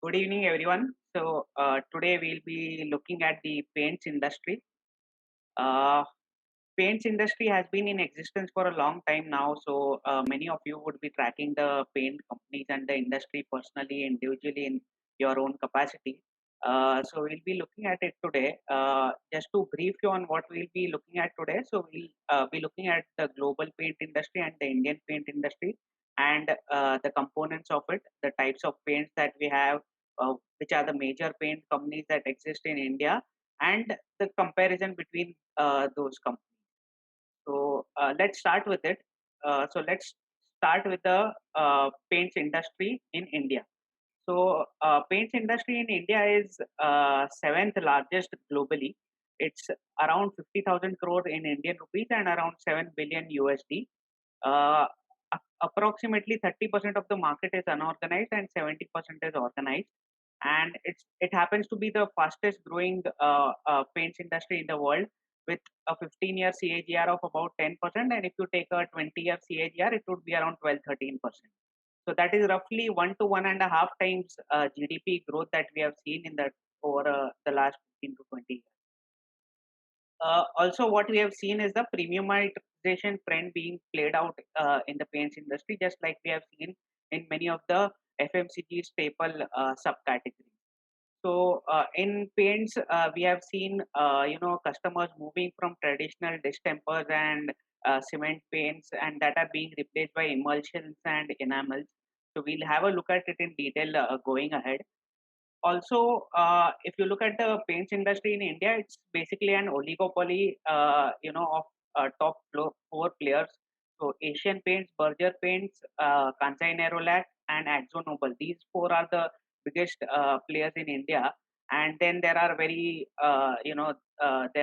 Good evening, everyone. Today we'll be looking at the paints industry. Uh, Paints industry has been in existence for a long time now. Many of you would be tracking the paint companies and the industry personally, individually in your own capacity. We'll be looking at it today. Just to brief you on what we'll be looking at today. We'll be looking at the global paint industry and the Indian paint industry and the components of it, the types of paints that we have, which are the major paint companies that exist in India, and the comparison between those companies. Let's start with it. Let's start with the paints industry in India. Paints industry in India is seventh largest globally. It's around 50,000 crore in Indian rupees and around 7 billion USD. Uh, Approximately 30% of the market is unorganized and 70% is organized. And it happens to be the fastest growing paints industry in the world with a 15-year CAGR of about 10%. And if you take a 20-year CAGR, it would be around 12-13%. So that is roughly 1 to 1.5 times GDP growth that we have seen in that over the last 15 to 20 years. Also, what we have seen is the premiumization trend being played out in the paints industry, just like we have seen in many of the FMCG staple subcategories. In paints, we have seen customers moving from traditional distempers and cement paints, and that are being replaced by emulsions and enamels. So we'll have a look at it in detail going ahead. Also, if you look at the paints industry in India, it's basically an oligopoly, of four players. So Asian Paints, Berger Paints, Kansai Nerolac, and Akzo Nobel. These four are the biggest players in India. And then there are there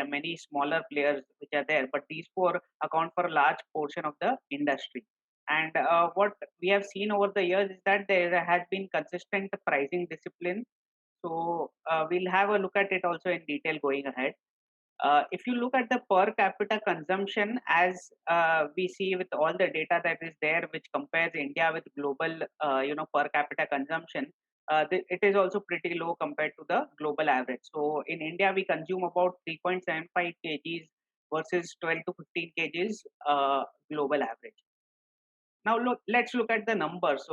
are many smaller players which are there, but these four account for a large portion of the industry. And what we have seen over the years is that there has been consistent pricing discipline. We'll have a look at it also in detail going ahead. If you look at the per capita consumption, as we see with all the data that is there, which compares India with global, per capita consumption, it is also pretty low compared to the global average. So in India, we consume about 3.75 kgs versus 12 to 15 kgs global average. Now let's look at the numbers.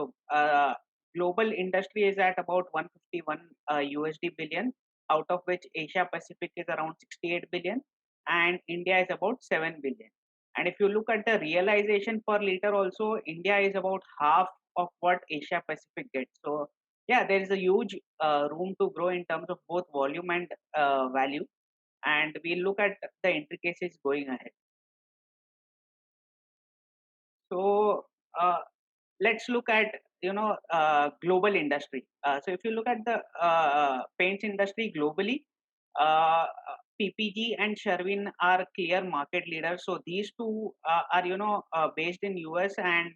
Global industry is at about 151 USD billion, out of which Asia Pacific is around 68 billion, and India is about 7 billion. And if you look at the realization per liter, also India is about half of what Asia Pacific gets. So yeah, there is a huge room to grow in terms of both volume and value. And we'll look at the intricacies going ahead. So uh, let's look at global industry. So if you look at the paints industry globally, PPG and Sherwin are clear market leaders. So these two are based in US, and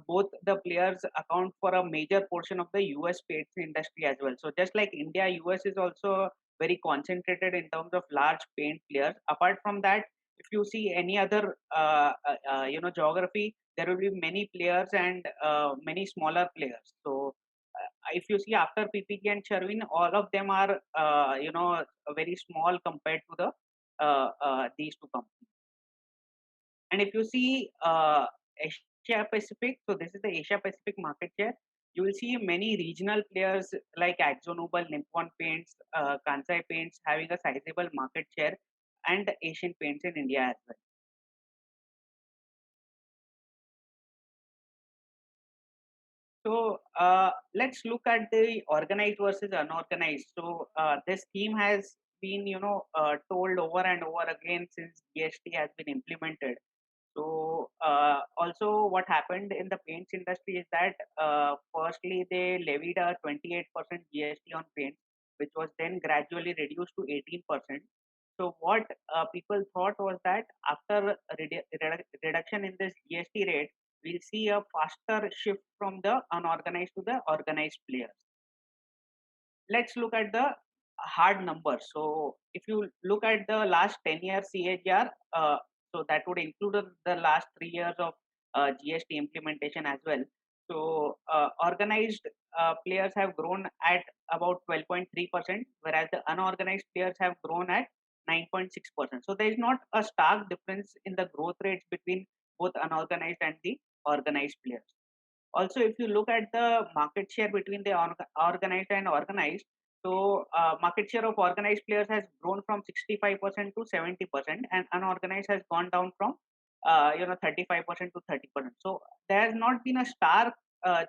both the players account for a major portion of the US paints industry as well. So just like India, US is also very concentrated in terms of large paint players. Apart from that, if you see any other geography, there will be many players and many smaller players. If you see after PPG and Sherwin, all of them are very small compared to these two companies. And if you see Asia Pacific, so this is the Asia Pacific market share. You will see many regional players like Akzo Nobel, Nippon Paints, Kansai Paints having a sizable market share, and Asian Paints in India as well. Let's look at the organized versus unorganized. This theme has been, told over and over again since GST has been implemented. Also, what happened in the paints industry is that firstly they levied a 28% GST on paints, which was then gradually reduced to 18%. So what people thought was that after reduction in this GST rate, we'll see a faster shift from the unorganized to the organized players. Let's look at the hard numbers. So if you look at the last 10 year CAGR, so that would include the last 3 years of GST implementation as well. So organized players have grown at about 12.3%, whereas the unorganized players have grown at 9.6%. So there is not a stark difference in the growth rates between both unorganized and the organized players. Also, if you look at the market share between the organized and organized, so market share of organized players has grown from 65% to 70%, and unorganized has gone down from 35% to 30%. So there has not been a stark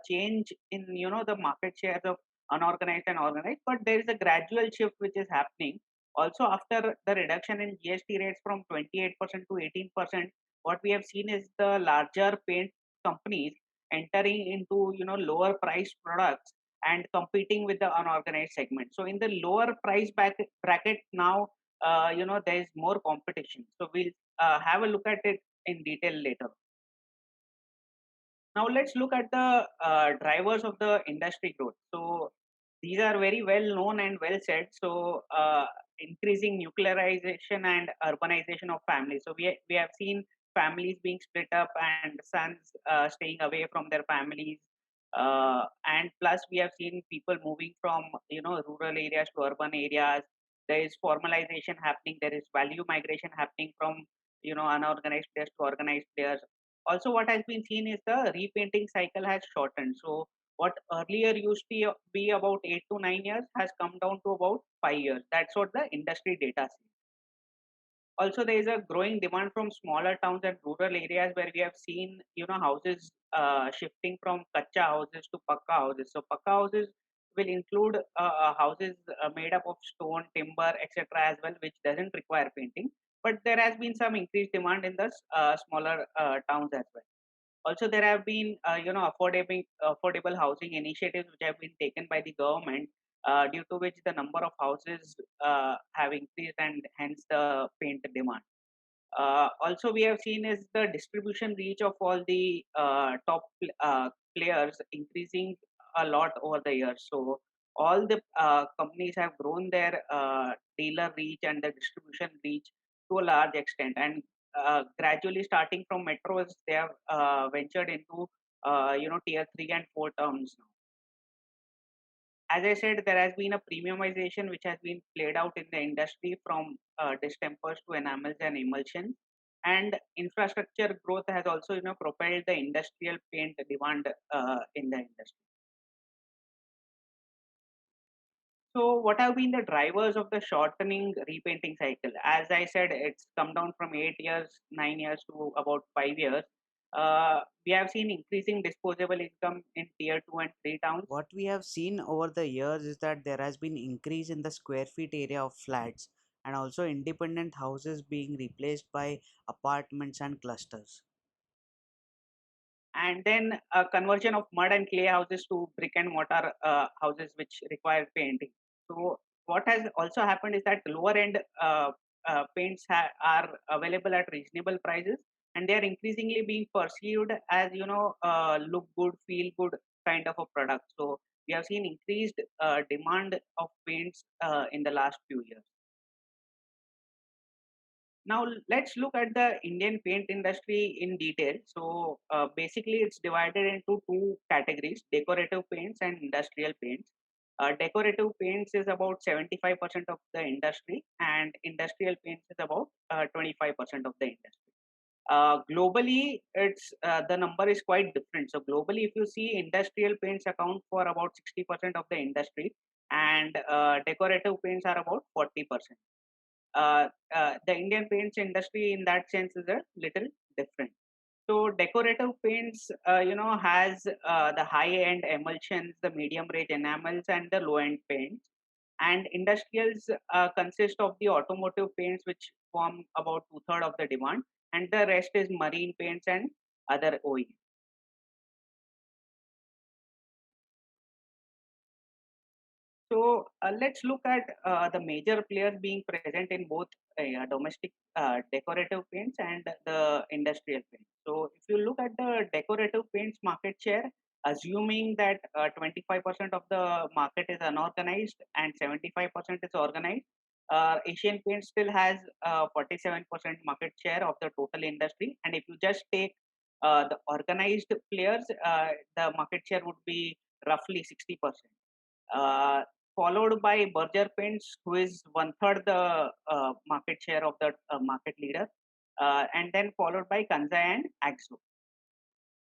change in the market shares of unorganized and organized, but there is a gradual shift which is happening. Also, after the reduction in GST rates from 28% to 18%, what we have seen is the larger paint companies entering into lower priced products and competing with the unorganized segment. So in the lower price bracket now, there is more competition. So we'll have a look at it in detail later. Now let's look at the drivers of the industry growth. So these are very well known and well said. So increasing nuclearization and urbanization of families. So we have seen families being split up and sons staying away from their families. And plus we have seen people moving from rural areas to urban areas. There is formalization happening. There is value migration happening from unorganized players to organized players. Also, what has been seen is the repainting cycle has shortened. So what earlier used to be about 8 to 9 years has come down to about 5 years. That's what the industry data says. Also, there is a growing demand from smaller towns and rural areas where we have seen houses shifting from kacha houses to pakka houses. So pakka houses will include houses made up of stone, timber, etc. as well, which doesn't require painting. But there has been some increased demand in the smaller towns as well. Also, there have been affordable housing initiatives which have been taken by the government, due to which the number of houses have increased and hence the paint demand. Also, we have seen is the distribution reach of all the top players increasing a lot over the years. So all the companies have grown their dealer reach and the distribution reach to a large extent, and gradually starting from metros, they have ventured into tier 3 and 4 towns now. As I said, there has been a premiumization which has been played out in the industry from distempers to enamels and emulsion. And infrastructure growth has also, propelled the industrial paint demand in the industry. So, what have been the drivers of the shortening repainting cycle? As I said, it's come down from 8 years, 9 years to about 5 years. We have seen increasing disposable income in tier 2 and 3 towns. What we have seen over the years is that there has been increase in the square feet area of flats and also independent houses being replaced by apartments and clusters. And then a conversion of mud and clay houses to brick and mortar houses which require painting. So what has also happened is that lower end paints are available at reasonable prices, and they are increasingly being perceived as look good, feel good kind of a product. So we have seen increased demand of paints in the last few years. Now let's look at the Indian paint industry in detail. So basically, it's divided into two categories: decorative paints and industrial paints. Decorative paints is about 75% of the industry, and industrial paints is about 25% of the industry. Globally, it's the number is quite different. So globally, if you see, industrial paints account for about 60% of the industry, and decorative paints are about 40%. The Indian paints industry in that sense is a little different. So decorative paints, has the high end emulsions, the medium range enamels, and the low end paints. And industrials consist of the automotive paints, which form about two-thirds of the demand, and the rest is marine paints and other OE. So let's look at the major players being present in both domestic decorative paints and the industrial paints. So if you look at the decorative paints market share, assuming that 25% of the market is unorganized and 75% is organized, Asian Paints still has 47% market share of the total industry. And if you just take the organized players, the market share would be roughly 60%. Uh, Followed by Berger Paints, who is one third the market share of the market leader, and then followed by Kansai and Axo.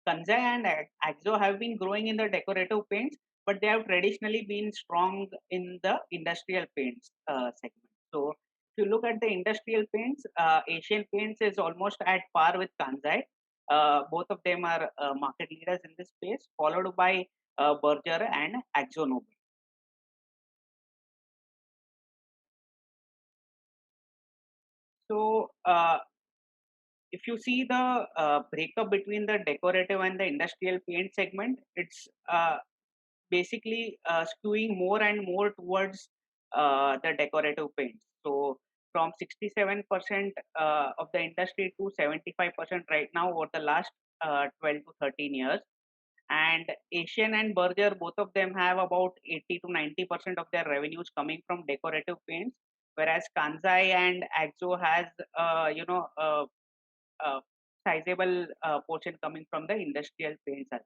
Kansai and Axo have been growing in the decorative paints, but they have traditionally been strong in the industrial paints segment. So, if you look at the industrial paints, Asian Paints is almost at par with Kansai. Both of them are market leaders in this space, followed by Berger and Axo Nobel. So, if you see the breakup between the decorative and the industrial paint segment, it's basically skewing more and more towards the decorative paints. So from 67% of the industry to 75% right now over the last 12 to 13 years. And Asian and Berger, both of them have about 80 to 90% of their revenues coming from decorative paints, whereas Kansai and Axo has, a sizable portion coming from the industrial paints as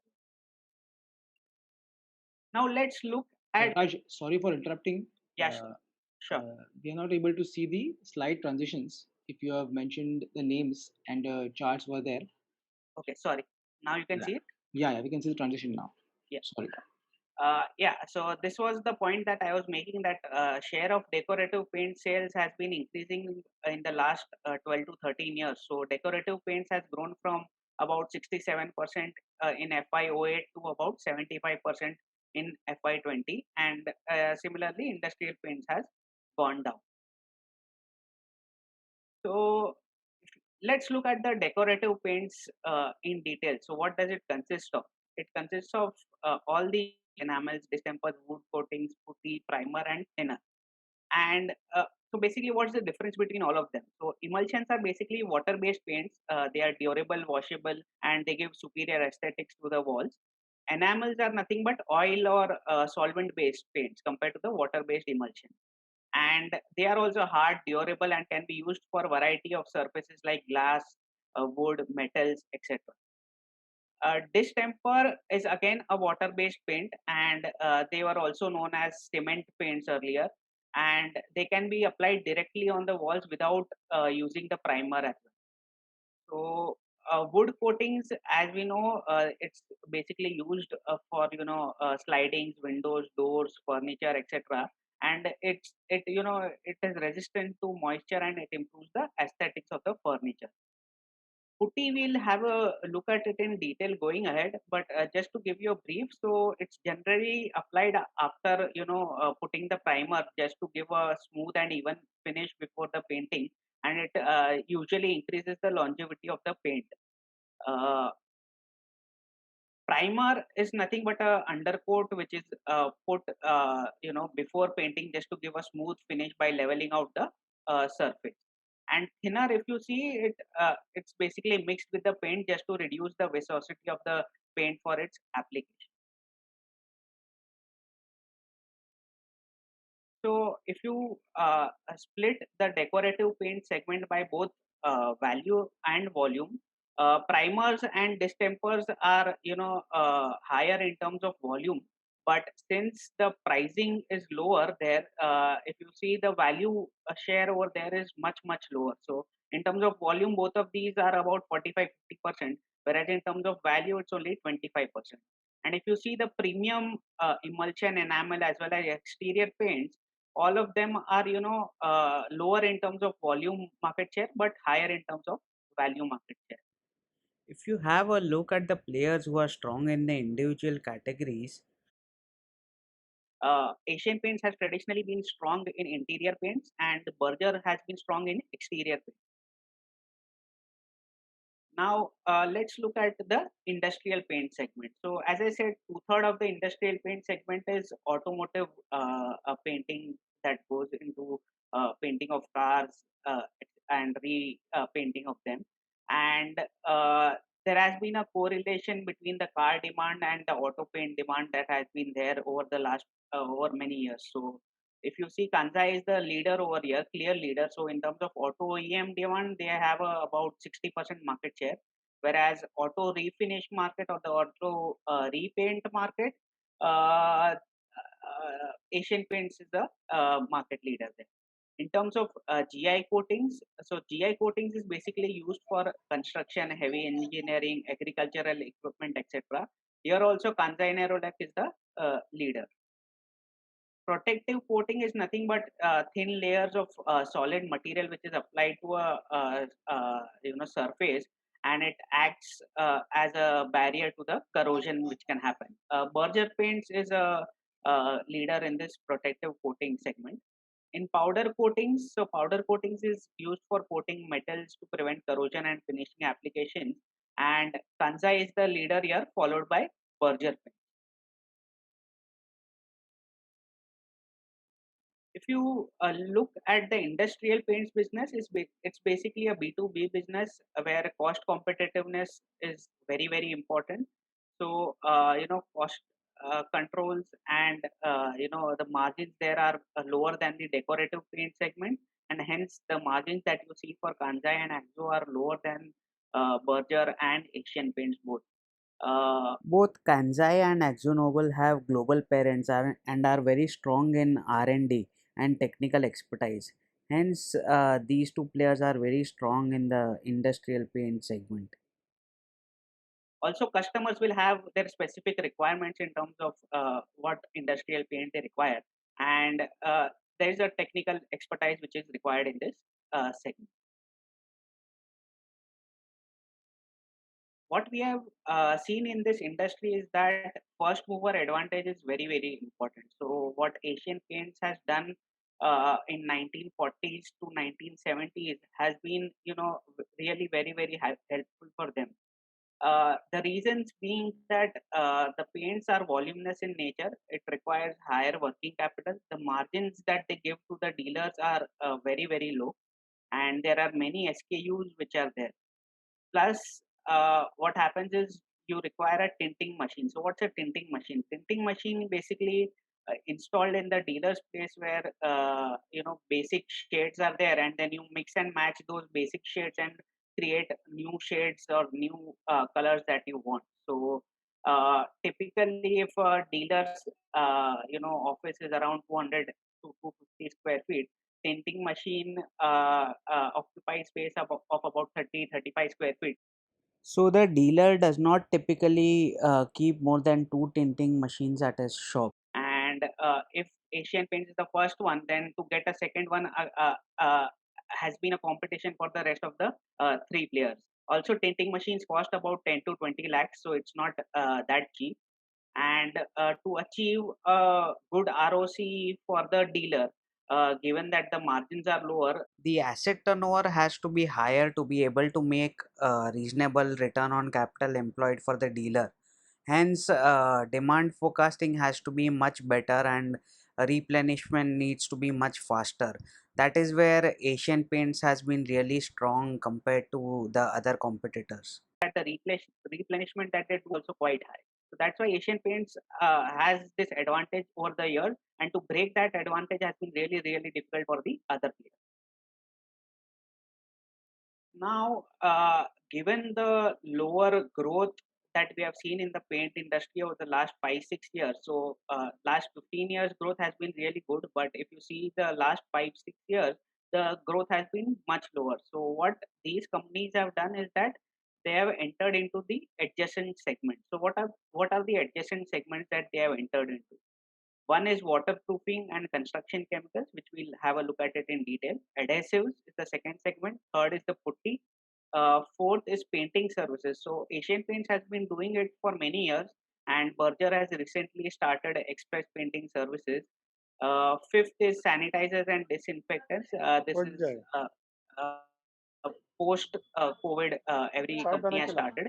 well. Now let's look at. Raj, sorry for interrupting. Yeah, Uh, sure. we are not able to see the slide transitions. If you have mentioned the names and charts were there. Okay, sorry. Now you can Yeah. see it. Yeah, we can see the transition now. Yeah. Sorry. Yeah. So this was the point that I was making, that share of decorative paint sales has been increasing in the last 12 to 13 years. So decorative paints has grown from about 67% in FY08 to about 75% in FY20, and similarly, industrial paints has gone down. So let's look at the decorative paints in detail. So what does it consist of? It consists of all the enamels, distempers, wood coatings, putty, primer, and thinner. And so basically, what's the difference between all of them? So emulsions are basically water-based paints. They are durable, washable, and they give superior aesthetics to the walls. Enamels are nothing but oil or solvent-based paints compared to the water-based emulsion, and they are also hard, durable, and can be used for a variety of surfaces like glass, wood, metals, etc. Distemper is again a water-based paint, and they were also known as cement paints earlier, and they can be applied directly on the walls without using the primer as well. So wood coatings, as we know, it's basically used for slidings, windows, doors, furniture, etc. And it is resistant to moisture and it improves the aesthetics of the furniture. Putty, we'll have a look at it in detail going ahead, but just to give you a brief, so it's generally applied after putting the primer, just to give a smooth and even finish before the painting, and it usually increases the longevity of the paint. Uh, Primer is nothing but a undercoat which is put before painting, just to give a smooth finish by leveling out the surface. And thinner, if you see it, it's basically mixed with the paint just to reduce the viscosity of the paint for its application. So if you split the decorative paint segment by both value and volume, primers and distempers are higher in terms of volume. But since the pricing is lower there, if you see the value share over there is much lower. So in terms of volume, both of these are about 45-50%, whereas in terms of value, it's only 25%. And if you see the premium emulsion, enamel, as well as exterior paints, all of them are lower in terms of volume market share but higher in terms of value market share. If you have a look at the players who are strong in the individual categories, Asian Paints has traditionally been strong in interior paints, and Berger has been strong in exterior paints. Now let's look at the industrial paint segment. So as I said, two-thirds of the industrial paint segment is automotive painting, that goes into painting of cars and painting of them. And there has been a correlation between the car demand and the auto paint demand that has been there over the last over many years. So if you see, Kansai is the leader over here, clear leader. So in terms of auto OEM demand, they have about 60% market share. whereas auto refinish market or the auto repaint market, uh, Asian Paints is the market leader there. In terms of GI coatings, so GI coatings is basically used for construction, heavy engineering, agricultural equipment, etc. Here also Kansai Nerolac is the leader. Protective coating is nothing but thin layers of solid material which is applied to a surface, and it acts as a barrier to the corrosion which can happen. Berger Paints is a leader in this protective coating segment. In powder coatings, so powder coatings is used for coating metals to prevent corrosion and finishing applications. And Kansai is the leader here, followed by Berger Paints. If you look at the industrial paints business, it's basically a B2B business where cost competitiveness is very, very important. So, cost controls and, the margins there are lower than the decorative paint segment. And hence, the margins that you see for Kansai and Akzo are lower than Berger and Asian Paints both. Both Kansai and AkzoNobel have global parents and are very strong in R&D and technical expertise. Hence, these two players are very strong in the industrial paint segment. Also, customers will have their specific requirements in terms of what industrial paint they require, and there is a technical expertise which is required in this segment. What we have seen in this industry is that first mover advantage is very, very important. So what Asian Paints has done in 1940s to 1970s has been, really very, very helpful for them. The reasons being that the paints are voluminous in nature, it requires higher working capital. The margins that they give to the dealers are very, very low, and there are many SKUs which are there. Plus, what happens is you require a tinting machine. So, what's a tinting machine? Tinting machine basically installed in the dealer's place where basic shades are there, and then you mix and match those basic shades and create new shades or new colors that you want. So, typically, if a dealer's office is around 200 to 250 square feet, tinting machine occupies space of about 30-35 square feet. So the dealer does not typically keep more than two tinting machines at his shop. And if Asian Paints is the first one, then to get a second one has been a competition for the rest of the three players. Also, tinting machines cost about 10 to 20 lakhs, so it's not that cheap. And to achieve a good ROC for the dealer, given that the margins are lower, The asset turnover has to be higher to be able to make a reasonable return on capital employed for the dealer. Hence, demand forecasting has to be much better and replenishment needs to be much faster. That is where Asian Paints has been really strong compared to the other competitors. that the replenishment that they do also quite high. So that's why Asian Paints has this advantage over the years, and to break that advantage has been really, really difficult for the other players. Now, given the lower growth that we have seen in the paint industry over the last 5-6 years, so last 15 years growth has been really good, but if you see the last 5-6 years, the growth has been much lower. So what these companies have done is that they have entered into the adjacent segment. So what are the adjacent segments that they have entered into? One is waterproofing and construction chemicals, which we'll have a look at it in detail. Adhesives is the second segment. Third is the putty. Fourth is painting services. So Asian Paints has been doing it for many years, and Berger has recently started express painting services. Fifth is sanitizers and disinfectants. This is uh, post COVID, every company has started.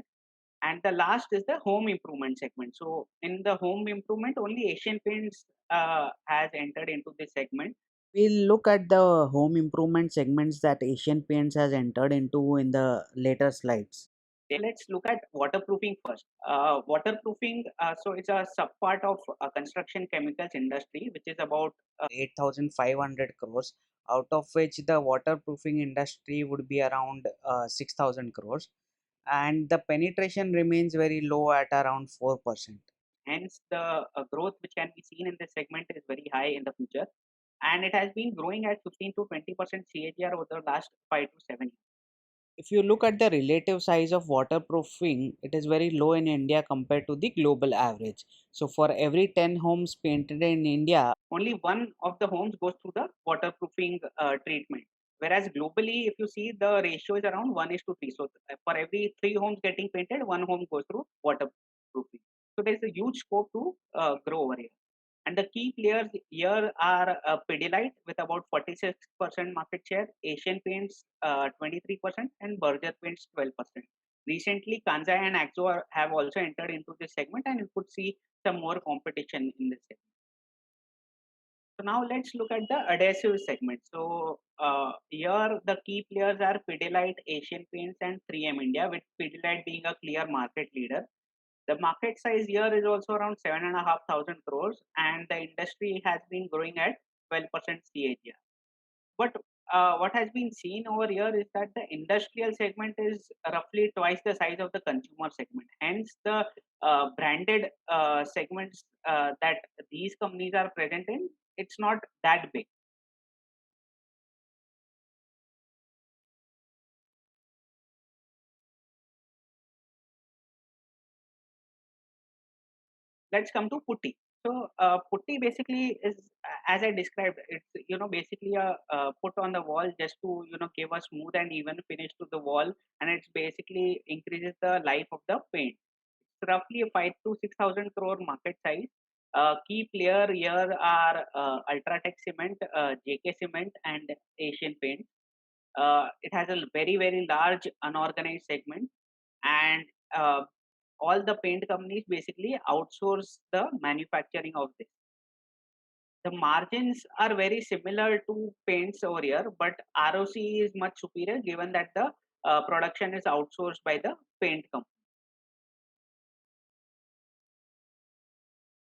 And the last is the home improvement segment. So in the home improvement, only Asian Paints has entered into this segment. We'll look at the home improvement segments that Asian Paints has entered into in the later slides. Let's look at waterproofing first. Waterproofing, so it's a sub part of construction chemicals industry, which is about 8,500 crores, out of which the waterproofing industry would be around 6,000 crores. and the penetration remains very low at around 4%. Hence, the growth which can be seen in this segment is very high in the future, and it has been growing at 15 to 20% CAGR over the last 5 to 7 years. If you look at the relative size of waterproofing, it is very low in India compared to the global average. So for every 10 homes painted in India, Only one of the homes goes through the waterproofing treatment. Whereas globally, if you see, the ratio is around 1:3. So for every 3 homes getting painted, one home goes through waterproofing. So there is a huge scope to grow over here. And the key players here are Pidilite with about 46% market share, Asian Paints 23%, and Berger Paints 12%. Recently, Kansai and Akzo have also entered into this segment, and you could see some more competition in this segment. So now let's look at the adhesive segment. So here the key players are Pidilite, Asian Paints, and 3M India, with Pidilite being a clear market leader. The market size here is also around 7,500 crores, and the industry has been growing at 12% CAGR. But what has been seen over here is that the industrial segment is roughly twice the size of the consumer segment. Hence, the branded segments that these companies are present in, it's not that big. Let's come to putty. So putty basically is, as I described, it's basically a put on the wall just to give a smooth and even finish to the wall, and it's basically increases the life of the paint. It's roughly a 5 to 6,000 crore market size. Key player here are Ultratech Cement, JK Cement, and Asian Paint. It has a very large unorganized segment, and all the paint companies basically outsource the manufacturing of this. The margins are very similar to paints over here, but ROC is much superior given that the production is outsourced by the paint company.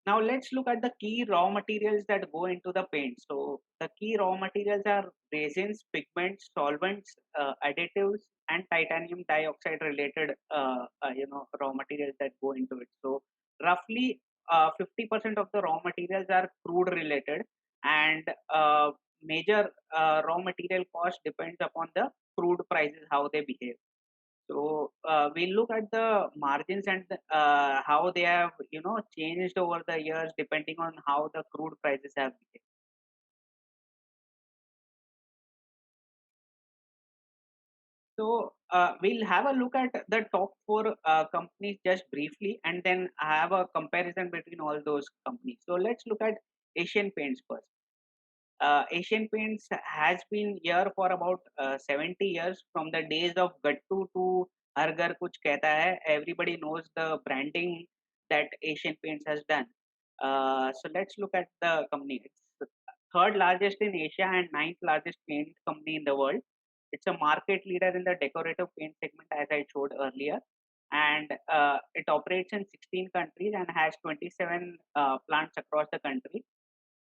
Now let's look at the key raw materials that go into the paint. So the key raw materials are resins, pigments, solvents, additives, and titanium dioxide related raw materials that go into it. So roughly 50% of the raw materials are crude related, and major raw material cost depends upon the crude prices, how they behave. So we look at the margins and how they have changed over the years depending on how the crude prices have behaved. So we'll have a look at the top four companies just briefly, and then have a comparison between all those companies. So let's look at Asian Paints first. Asian Paints has been here for about 70 years, from the days of Gattu to Har Ghar Kuch Kehta Hai. Everybody knows the branding that Asian Paints has done. So let's look at the company. It's the third largest in Asia and ninth largest paint company in the world. It's a market leader in the decorative paint segment, as I showed earlier. And it operates in 16 countries and has 27 plants across the country.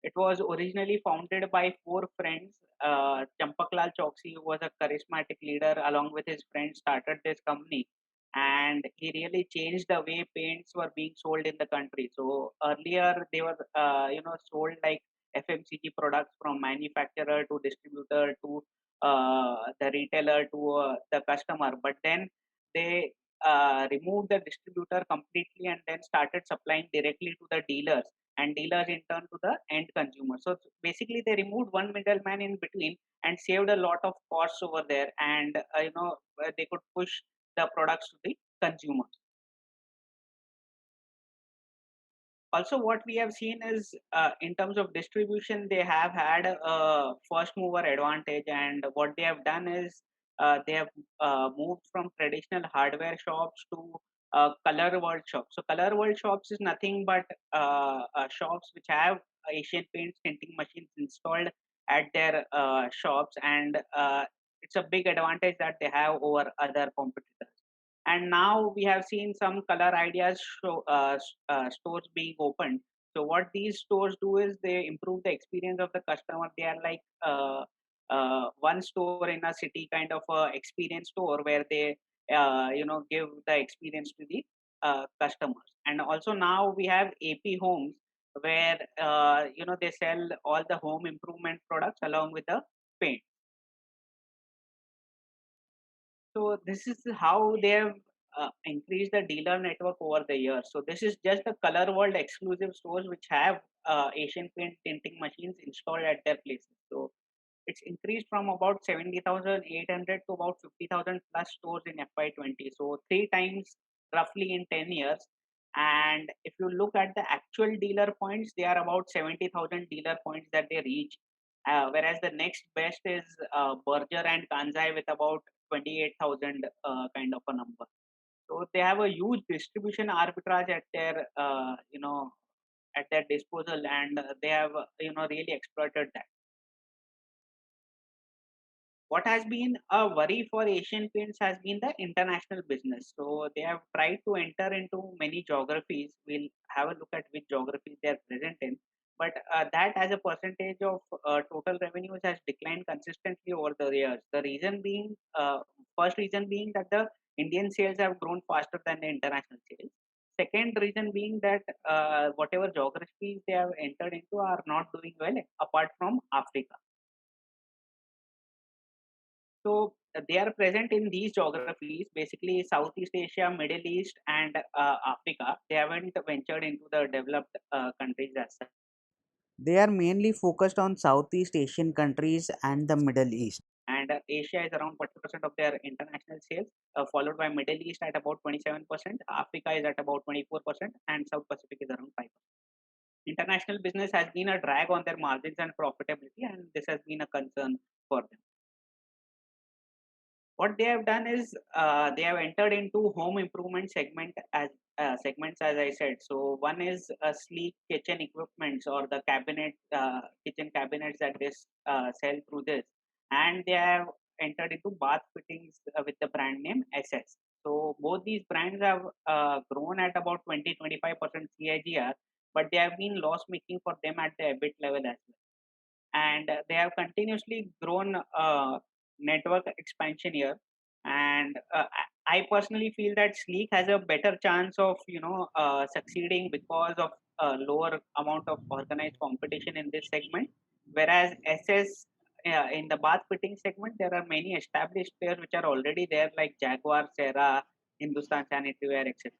It was originally founded by four friends. Champaklal Chokshi, who was a charismatic leader, along with his friends, started this company, and he really changed the way paints were being sold in the country. So earlier they were, sold like FMCG products from manufacturer to distributor to the retailer to the customer. But then they removed the distributor completely and then started supplying directly to the dealers, and dealers in turn to the end consumer. So basically, they removed one middleman in between and saved a lot of costs over there, and they could push the products to the consumers. Also, what we have seen is, in terms of distribution, they have had a first mover advantage, and what they have done is they have moved from traditional hardware shops to color world shops. So color world shops is nothing but shops which have Asian Paints tinting machines installed at their shops, and it's a big advantage that they have over other competitors. And now we have seen some color ideas stores being opened. So what these stores do is they improve the experience of the customer. They are like one store in a city kind of a experience store, where they give the experience to the customers. And also now we have AP Homes, where they sell all the home improvement products along with the paint. So this is how they have increased the dealer network over the years. So this is just the Color World exclusive stores which have Asian Paint tinting machines installed at their places. So it's increased from about 70,800 to about 50,000 plus stores in FY20. So three times roughly in 10 years. And if you look at the actual dealer points, they are about 70,000 dealer points that they reach. Whereas the next best is Berger and Kanzai with about 28,000 kind of a number. So they have a huge distribution arbitrage at their, at their disposal, and they have, really exploited that. What has been a worry for Asian Paints has been the international business. So they have tried to enter into many geographies. We'll have a look at which geographies they are present in. But that as a percentage of total revenues has declined consistently over the years. The reason being, first reason being that the Indian sales have grown faster than the international sales. Second reason being that whatever geographies they have entered into are not doing well apart from Africa. So they are present in these geographies, basically Southeast Asia, Middle East, and Africa. They haven't ventured into the developed countries as such. They are mainly focused on Southeast Asian countries and the Middle East. And Asia is around 40% of their international sales, followed by Middle East at about 27%, Africa is at about 24%, and South Pacific is around 5%. International business has been a drag on their margins and profitability, and this has been a concern for them. What they have done is they have entered into home improvement segments, as I said. So one is sleek kitchen equipments, or the kitchen cabinets that they sell through this, and they have entered into bath fittings with the brand name SS. So both these brands have grown at about 20-25% CAGR, but they have been loss making for them at the EBIT level as well. And they have continuously grown network expansion here. And I personally feel that Sleek has a better chance of succeeding because of lower amount of organized competition in this segment, whereas SS, in the bath fitting segment, there are many established players which are already there, like Jaguar, Serra, Hindustan Sanitaryware, etc.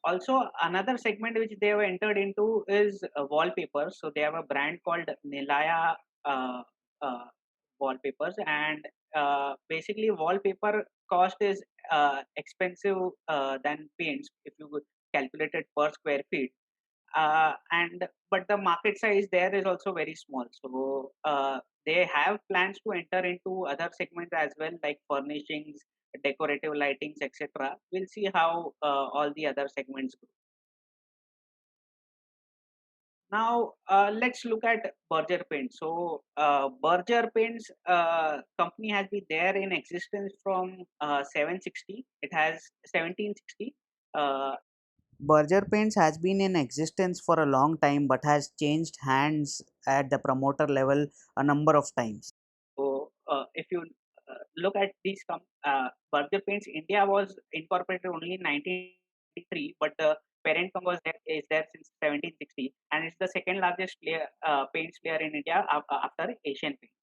Also, another segment which they have entered into is wallpapers. So they have a brand called Nilaya uh, uh, wallpapers, and basically wallpaper cost is expensive than paints if you would calculate it per square feet. And but the market size there is also very small. So they have plans to enter into other segments as well, like furnishings, decorative lightings, etc. We'll see how all the other segments grow. Now let's look at Berger Paints. So Berger Paints company has been there in existence from 760. It has 1760. Uh, Berger Paints has been in existence for a long time but has changed hands at the promoter level a number of times. So, if you look at these Berger Paints, India was incorporated only in 1983, but the parent company is there since 1760, and it's the second largest paints player in India after Asian Paints.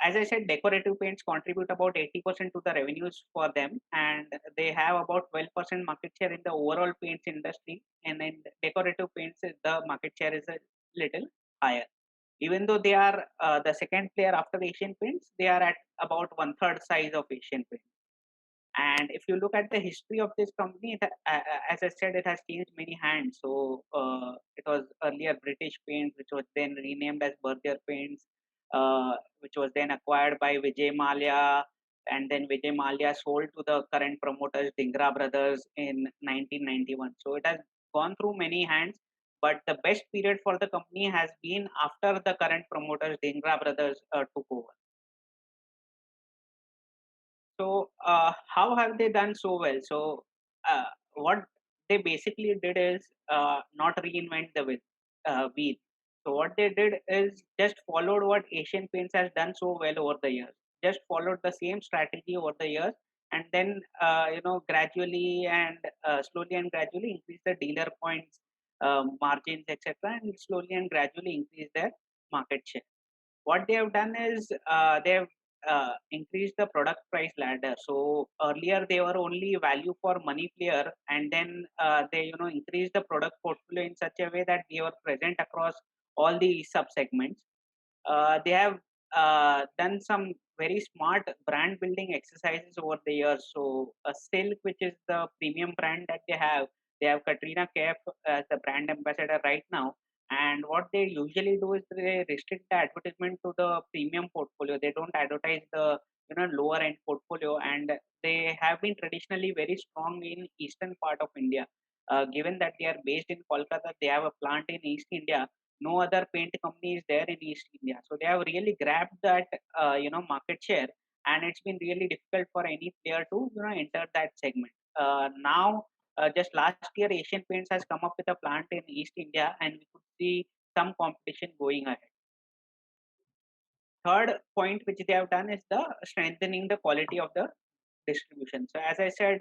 As I said, decorative paints contribute about 80% to the revenues for them, and they have about 12% market share in the overall paints industry. And in decorative paints, the market share is a little higher. Even though they are the second player after Asian Paints, they are at about one third size of Asian Paints. And if you look at the history of this company, as I said, it has changed many hands. So it was earlier British Paints, which was then renamed as Berger Paints, which was then acquired by Vijay Mallya, and then Vijay Mallya sold to the current promoters Dhingra Brothers in 1991. So it has gone through many hands, but the best period for the company has been after the current promoters Dhingra Brothers took over. So, how have they done so well? So, what they basically did is not reinvent the wheel. So, what they did is just followed what Asian Paints has done so well over the years. just followed the same strategy over the years, and then gradually and slowly and gradually increase the dealer points, margins, etc., and slowly and gradually increase their market share. What they have done is they have increased the product price ladder. So earlier they were only value for money player, and then they increased the product portfolio in such a way that they were present across all the sub segments. They have done some very smart brand building exercises over the years. So Silk, which is the premium brand that they have Katrina Kaif as the brand ambassador right now. And what they usually do is they restrict the advertisement to the premium portfolio. They don't advertise the lower end portfolio, and they have been traditionally very strong in eastern part of India. Given that they are based in Kolkata, they have a plant in East India. No other paint company is there in East India. So they have really grabbed that market share, and it's been really difficult for any player to enter that segment. Now, just last year, Asian Paints has come up with a plant in East India, and we could see some competition going ahead. Third point which they have done is the strengthening the quality of the distribution. So as I said,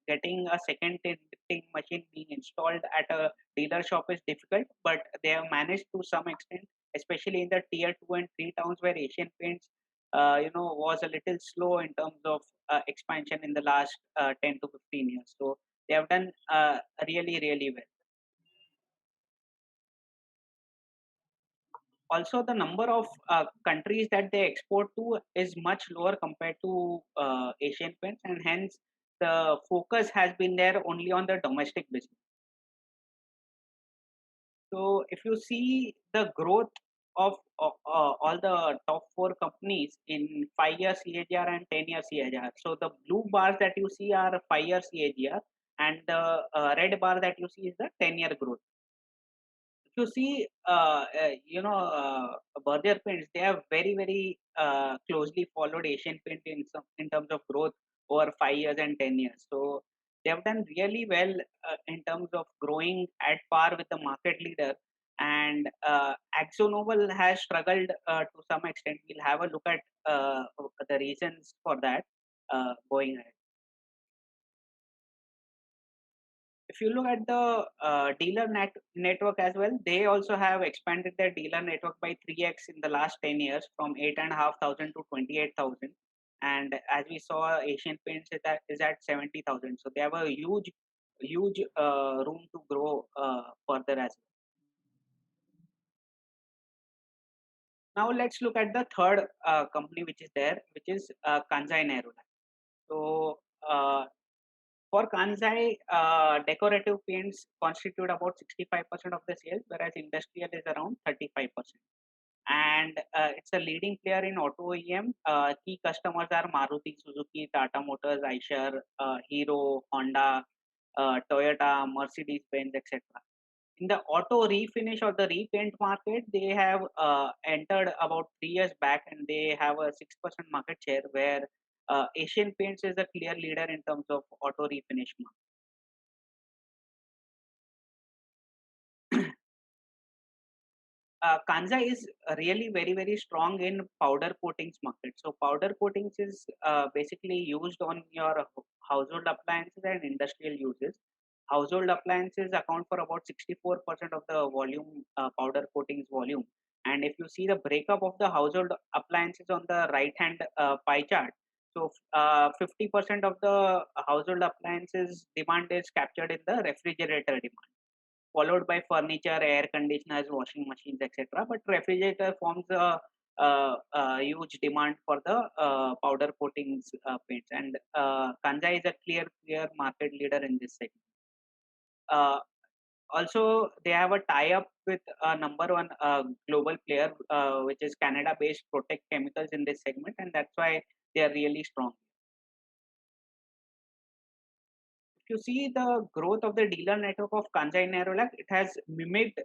getting a second tinting machine being installed at a dealer shop is difficult, but they have managed to some extent, especially in the tier 2 and 3 towns where Asian Paints was a little slow in terms of expansion in the last 10 to 15 years. So they have done really well. Also, the number of countries that they export to is much lower compared to Asian Paints, and hence the focus has been there only on the domestic business. So, if you see the growth of all the top four companies in 5 year CAGR and 10 year CAGR, so the blue bars that you see are 5 year CAGR, and the red bar that you see is the 10-year growth. If you see, Berger Paints, they have very closely followed Asian Paint in terms of growth over 5 years and 10 years. So they have done really well in terms of growing at par with the market leader. And Akzo Nobel has struggled to some extent. We'll have a look at the reasons for that going ahead. If you look at the dealer network as well, they also have expanded their dealer network by 3x in the last 10 years, from 8,500 to 28,000. And as we saw, Asian Paints is at 70,000. So they have a huge room to grow further as well. Now let's look at the third company which is there, which is Kansai Nerolac. So for Kansai, decorative paints constitute about 65% of the sales, whereas industrial is around 35%. And it's a leading player in auto OEM. Key customers are Maruti Suzuki, Tata Motors, Eicher, Hero, Honda, Toyota, Mercedes Benz, etc. In the auto refinish or the repaint market, they have entered about 3 years back, and they have a 6% market share, where Asian Paints is a clear leader in terms of auto refinish market. Kansai is really very strong in powder coatings market. So powder coatings is basically used on your household appliances and industrial uses. Household appliances account for about 64% of the volume, powder coatings volume. And if you see the breakup of the household appliances on the right hand pie chart, so 50% of the household appliances demand is captured in the refrigerator demand, followed by furniture, air conditioners, washing machines, etc. But refrigerator forms a huge demand for the powder coatings paints, and Kansai is a clear market leader in this segment. Uh, Also, they have a tie-up with a number one global player, which is Canada-based Protect Chemicals in this segment, and that's why they are really strong. If you see the growth of the dealer network of Kansai Nerolac, it has mimicked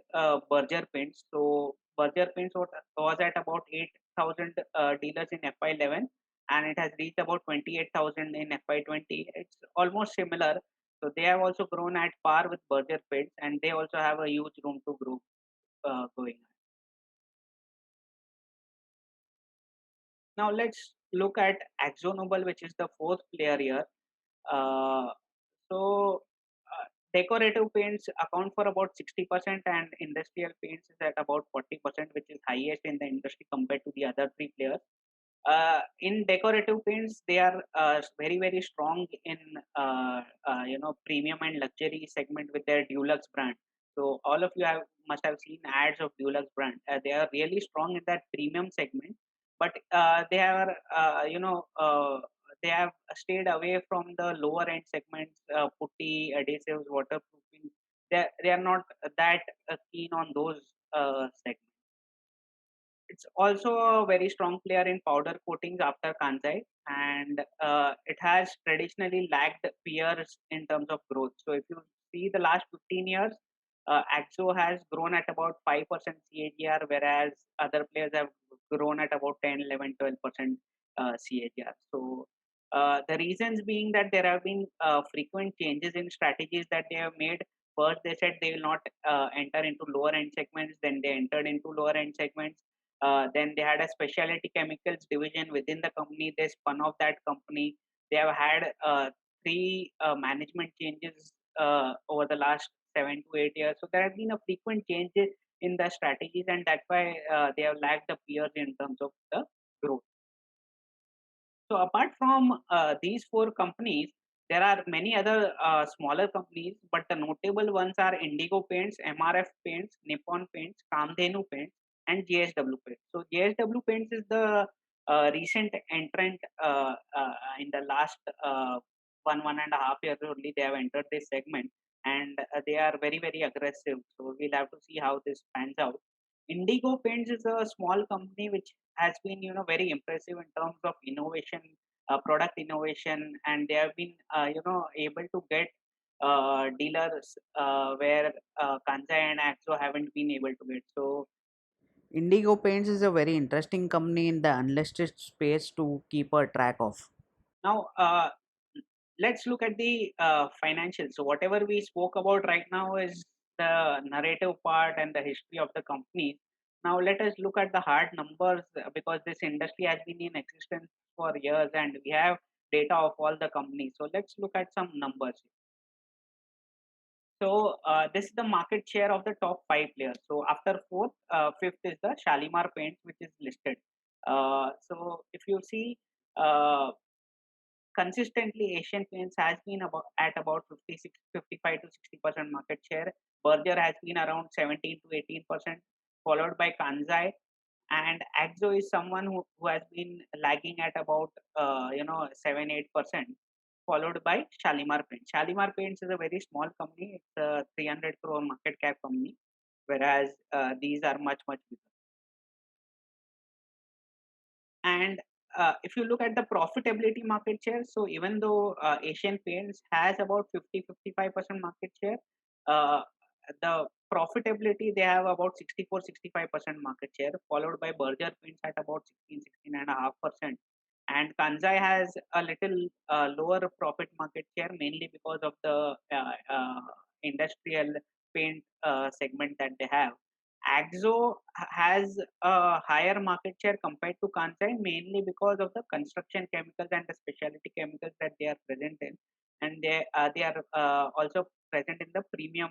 Berger Paints. So Berger Paints was at about 8,000 dealers in FY11, and it has reached about 28,000 in FY20. It's almost similar. So they have also grown at par with Berger Paints, and they also have a huge room to grow going on. Now let's look at AkzoNobel, which is the fourth player here. Uh, so decorative paints account for about 60%, and industrial paints is at about 40%, which is highest in the industry compared to the other three players. In decorative paints, they are very strong in premium and luxury segment with their Dulux brand. So all of you must have seen ads of Dulux brand. They are really strong in that premium segment, but they have stayed away from the lower end segments, putty, adhesives, waterproofing. They are not that keen on those segments. It's also a very strong player in powder coatings after Kansai, and it has traditionally lagged peers in terms of growth. So if you see the last 15 years, Axo has grown at about 5% CAGR, whereas other players have grown at about 10, 11, 12% CAGR. So the reasons being that there have been frequent changes in strategies that they have made. First, they said they will not enter into lower end segments, then they entered into lower end segments. Then they had a specialty chemicals division within the company. They spun off that company. They have had three management changes over the last 7 to 8 years. So there have been a frequent changes in the strategies, and that's why they have lagged the peers in terms of the growth. So apart from these four companies, there are many other smaller companies, but the notable ones are Indigo Paints, MRF Paints, Nippon Paints, Kamdhenu Paints, and JSW Paints. So JSW Paints is the recent entrant in the last 1.5 years only. They have entered this segment, and they are very aggressive. So we'll have to see how this pans out. Indigo Paints is a small company which has been very impressive in terms of innovation, product innovation, and they have been able to get dealers where Kansai and Axo haven't been able to get. So Indigo Paints is a very interesting company in the unlisted space to keep a track of. now let's look at the financials. So whatever we spoke about right now is the narrative part and the history of the company. Now let us look at the hard numbers, because this industry has been in existence for years and we have data of all the companies. So let's look at some numbers. So this is the market share of the top five players. So after fourth, fifth is the Shalimar Paints, which is listed. So if you see, consistently Asian Paints has been about 55 to 60% market share. Berger has been around 17 to 18%, followed by Kansai, and Axo is someone who has been lagging at about 7-8%, followed by Shalimar Paints. Shalimar Paints is a very small company. It's a 300 crore market cap company, whereas these are much bigger. And if you look at the profitability market share, so even though Asian Paints has about 50-55% market share, uh, the profitability they have about 64-65% market share, followed by Berger Paints at about 16-16.5%. And Kansai has a little lower profit market share, mainly because of the industrial paint segment that they have. Axo has a higher market share compared to Kansai, mainly because of the construction chemicals and the specialty chemicals that they are present in, and they are also present in the premium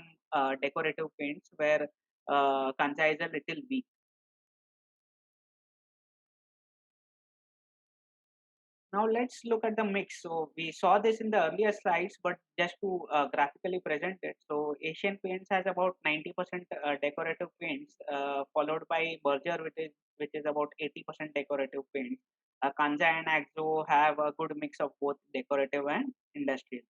decorative paints, where Kansai is a little weak. Now let's look at the mix. So we saw this in the earlier slides, but just to graphically present it. So Asian Paints has about 90% decorative paints, followed by Berger, which is about 80% decorative paints. Kansai and Axo have a good mix of both decorative and industrial.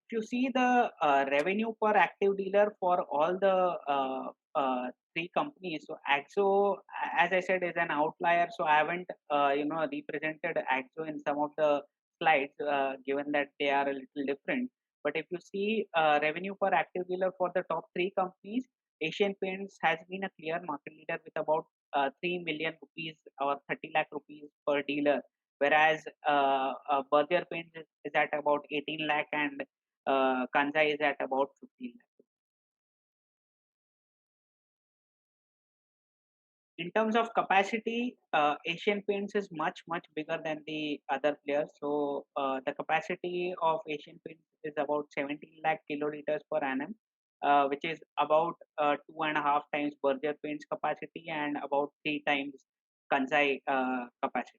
If you see the revenue per active dealer for all the three companies, so Axo, as I said, is an outlier. So I haven't, represented Axo in some of the slides, given that they are a little different. But if you see revenue per active dealer for the top three companies, Asian Paints has been a clear market leader with about 3 million rupees or 30 lakh rupees per dealer, whereas Berger Paints is at about 18 lakh, and Kansai is at about 15 lakh. In terms of capacity, Asian Paints is much bigger than the other players. So the capacity of Asian Paints is about 17 lakh kiloliters per annum, which is about 2.5 times Berger Paints capacity and about 3 times Kansai capacity.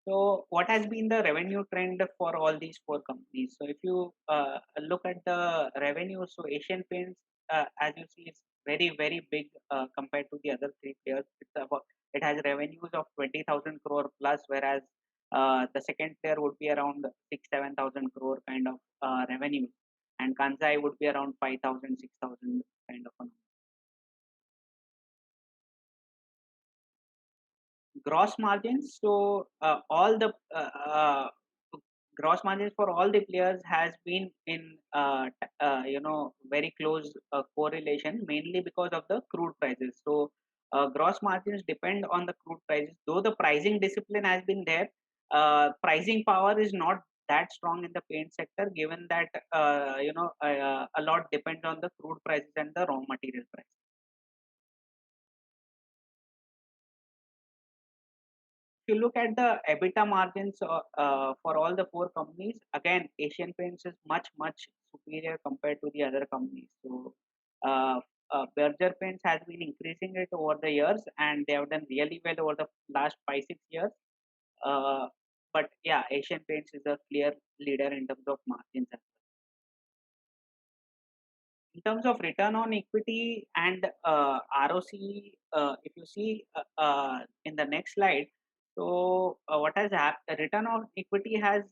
So, what has been the revenue trend for all these four companies? So, if you look at the revenue, so Asian Paints, as you see, is very big compared to the other three players. It has revenues of 20,000 crore plus, whereas the second player would be around 6-7,000 crore kind of revenue, and Kansai would be around 5,000 6,000 kind of a number. Gross margins. So all the gross margins for all the players has been in very close correlation, mainly because of the crude prices. So gross margins depend on the crude prices. Though the pricing discipline has been there, pricing power is not that strong in the paint sector, given that a lot depends on the crude prices and the raw material prices. If you look at the EBITDA margins for all the four companies, again, Asian Paints is much superior compared to the other companies. So, Berger Paints has been increasing it over the years, and they have done really well over the last 5-6 years. Uh, but yeah, Asian Paints is a clear leader in terms of margins. In terms of return on equity and ROC, if you see in the next slide, so what has happened? Return on equity has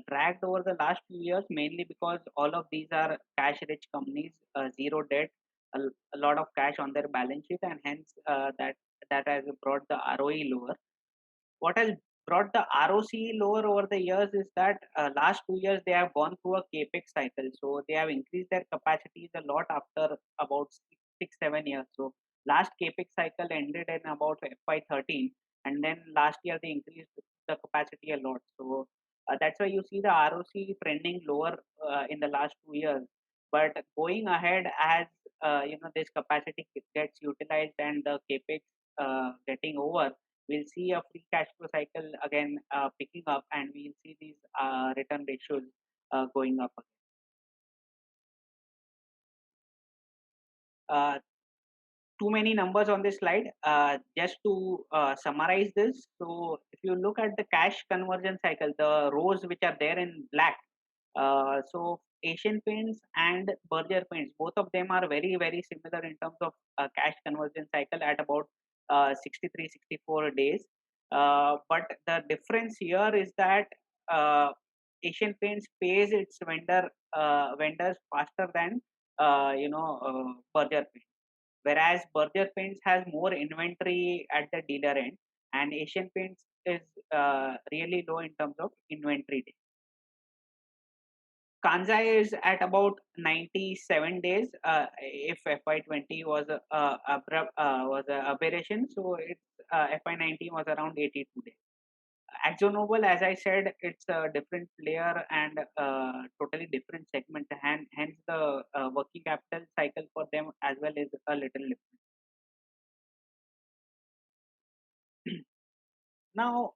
dragged over the last few years, mainly because all of these are cash-rich companies, zero debt, a lot of cash on their balance sheet, and hence that has brought the ROE lower. What has brought the ROC lower over the years is that last 2 years they have gone through a capex cycle. So they have increased their capacities a lot after about 6-7 years. So last capex cycle ended in about FY13, and then last year they increased the capacity a lot. So that's why you see the ROC trending lower in the last 2 years. But going ahead, as this capacity gets utilized and the capex getting over, we'll see a free cash flow cycle again picking up, and we'll see these return ratios going up. Uh, Too many numbers on this slide. Just to summarize this, so if you look at the cash conversion cycle, the rows which are there in black, so Asian Paints and Berger Paints, both of them are very similar in terms of cash conversion cycle at about 63-64 days. But the difference here is that uh, Asian Paints pays its vendors faster than Berger Paints, whereas Berger Paints has more inventory at the dealer end, and Asian Paints is really low in terms of inventory days. Kansai is at about 97 days. If FY20 was was a aberration, so it's FY19 was around 82 days. AkzoNobel, as I said, it's a different player and totally different segment, and hence the working capital cycle for them as well is a little different. Now,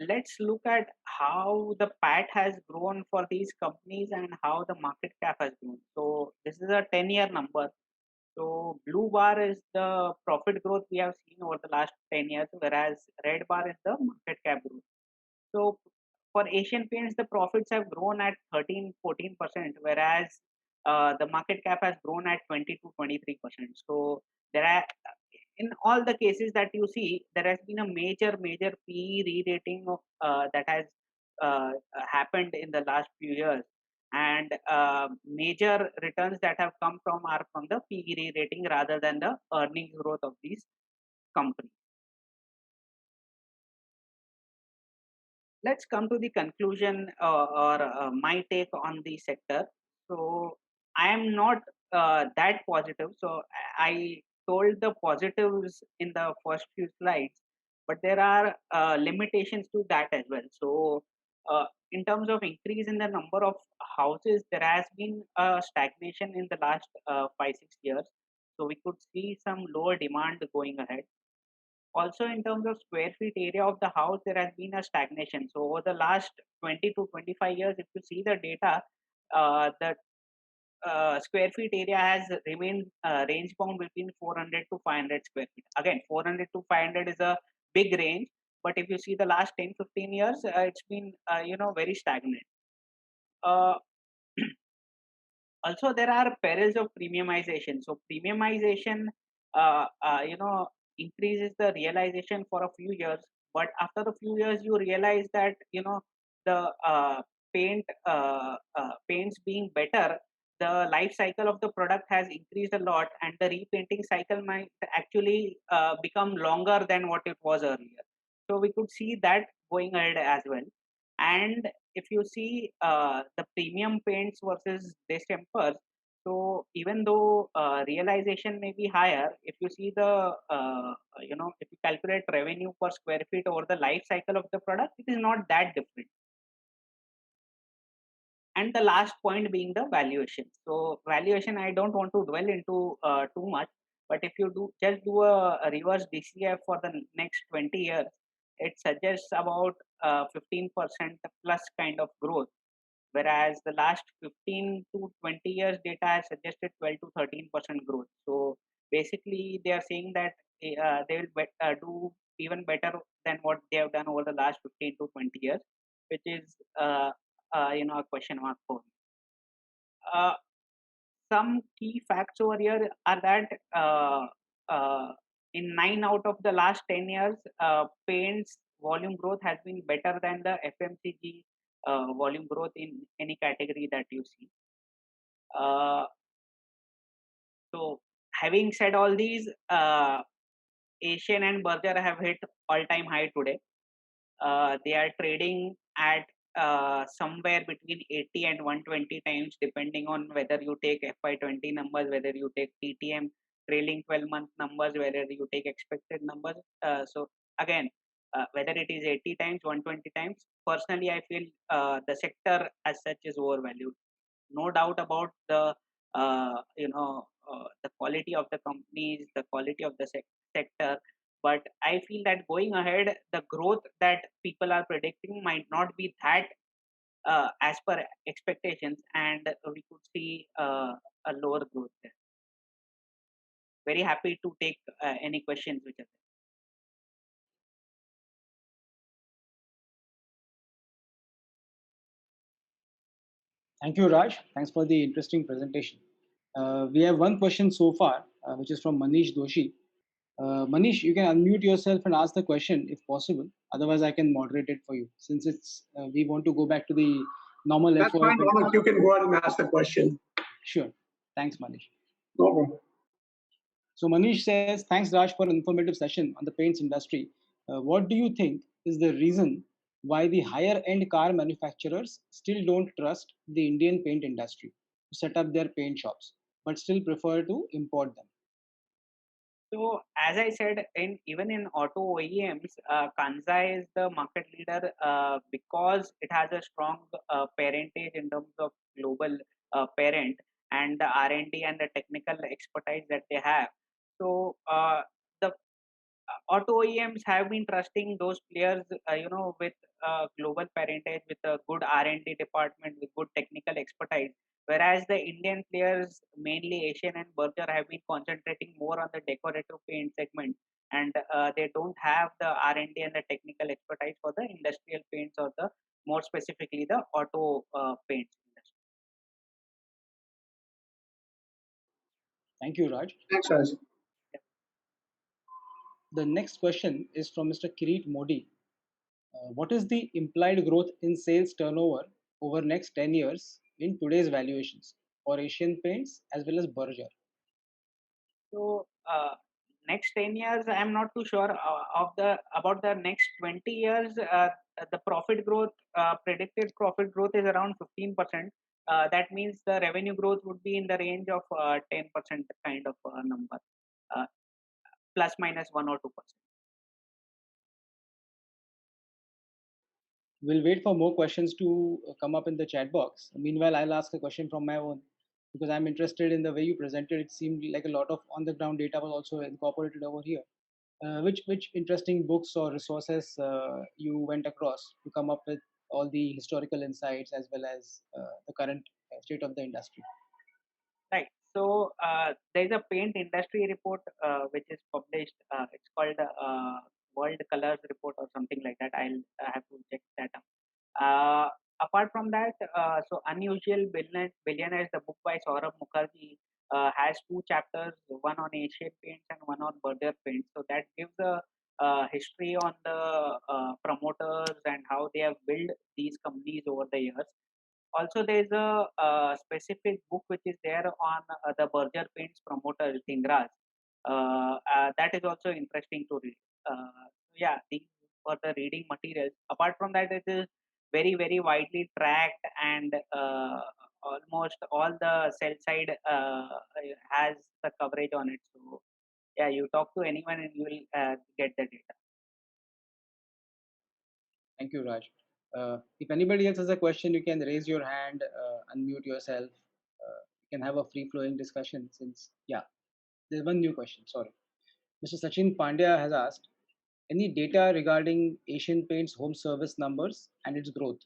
let's look at how the PAT has grown for these companies and how the market cap has grown. So, this is a 10-year number. So, blue bar is the profit growth we have seen over the last 10 years, whereas red bar is the market cap growth. So, for Asian Paints, the profits have grown at 13-14%, whereas the market cap has grown at 20-23%. So, there are in all the cases that you see, there has been a major PE re-rating of that has happened in the last few years, and major returns that have come from are from the PE re-rating rather than the earnings growth of these companies. Let's come to the conclusion or my take on the sector. So I am not that positive. So I told the positives in the first few slides, but there are limitations to that as well. So In terms of increase in the number of houses, there has been a stagnation in the last 5 6 years. So we could see some lower demand going ahead. Also, in terms of square feet area of the house, there has been a stagnation. So over the last 20 to 25 years, if you see the data, the square feet area has remained range bound between 400 to 500 square feet. Again, 400 to 500 is a big range, but if you see the last 10 15 years, it's been very stagnant. Uh, Also, there are perils of premiumization. So premiumization, increases the realization for a few years, but after a few years, you realize that the paints being better, the life cycle of the product has increased a lot, and the repainting cycle might actually become longer than what it was earlier. So we could see that going ahead as well. And if you see the premium paints versus distempers, so even though realization may be higher, if you see if you calculate revenue per square feet over the life cycle of the product, it is not that different. And the last point being the valuation. So valuation, I don't want to dwell into too much, but if you do a reverse DCF for the next 20 years, it suggests about 15% plus kind of growth, whereas the last 15 to 20 years data has suggested 12 to 13% growth. So basically, they are saying that they will do even better than what they have done over the last 15 to 20 years, which is a question mark for me. Uh, some key facts over here are that in 9 out of the last 10 years, paints volume growth has been better than the FMCG volume growth in any category that you see. Uh, so, having said all these, Asian and Berger have hit all-time high today. They are trading at somewhere between 80 and 120 times, depending on whether you take FY20 numbers, whether you take TTM trailing 12-month numbers, whether you take expected numbers. So again, whether it is 80 times, 120 times, personally, I feel the sector as such is overvalued. No doubt about the quality of the companies, the quality of the sector, but I feel that going ahead, the growth that people are predicting might not be that as per expectations, and we could see a lower growth there. Very happy to take any questions which are Thank you, Raj. Thanks for the interesting presentation. We have one question so far, which is from Manish Doshi. Manish, you can unmute yourself and ask the question if possible. Otherwise, I can moderate it for you since it's we want to go back to the normal That's FOF. fine, Ronak. You can go ahead and ask the question. Sure. Thanks, Manish. No problem. So Manish says, thanks Raj for an informative session on the paints industry. What do you think is the reason why the higher end car manufacturers still don't trust the Indian paint industry to set up their paint shops, but still prefer to import them? So, as I said, even in auto OEMs, Kansai is the market leader because it has a strong parentage in terms of global parent and the R&D and the technical expertise that they have. So, the auto OEMs have been trusting those players, with global parentage, with a good R&D department, with good technical expertise. Whereas the Indian players, mainly Asian and Berger, have been concentrating more on the decorative paint segment, and they don't have the R&D and the technical expertise for the industrial paints or the more specifically the auto paints industry. Thank you, Raj. Thanks, Raj. The next question is from Mr. Kirit Modi. What is the implied growth in sales turnover over next 10 years in today's valuations for Asian Paints as well as Berger? So next 10 years, I'm not too sure about the next 20 years. The profit growth, predicted profit growth is around 15%. That means the revenue growth would be in the range of 10% kind of number, uh, plus minus 1 or 2%. We'll wait for more questions to come up in the chat box. Meanwhile, I'll ask a question from my own because I'm interested in the way you presented. It seemed like a lot of on-the-ground data was also incorporated over here. Which interesting books or resources you went across to come up with all the historical insights as well as the current state of the industry? Right. So there's a paint industry report which is published. It's called World Colors Report or something like that. I have to check that out. Apart from that, so Unusual Billionaires, the book by Saurabh Mukherjee, has two chapters, one on Asian paints and one on Berger paints. So that gives a history on the promoters and how they have built these companies over the years. Also, there's a, specific book which is there on the Berger Paints promoter, Dhingraj. That is also interesting to read. Yeah, these were the reading materials. Apart from that, it is very, very widely tracked, and almost all the sell side has the coverage on it. So, yeah, you talk to anyone and you will get the data. Thank you, Raj. If anybody else has a question, you can raise your hand, unmute yourself. You can have a free flowing discussion since, yeah, there's one new question. Sorry. Mr. Sachin Pandya has asked any data regarding Asian Paints home service numbers and its growth,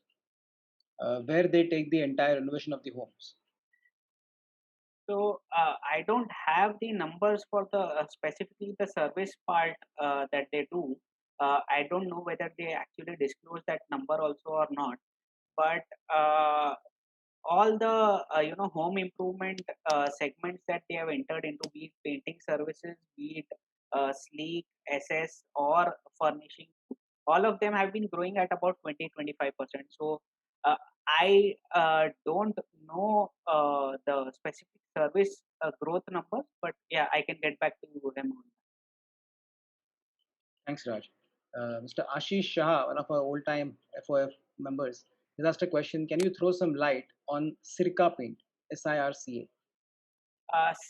where they take the entire renovation of the homes. So I don't have the numbers for the specifically the service part that they do. I don't know whether they actually disclose that number also or not. But all the home improvement segments that they have entered into, be it painting services, be it sleek, SS, or furnishing, all of them have been growing at about 20-25%. So uh, I don't know the specific service growth numbers, but yeah, I can get back to them on that. Thanks, Raj. Mr. Ashish Shah, one of our old-time FOF members, has asked a question. Can you throw some light on Sirca Paint, SIRCA?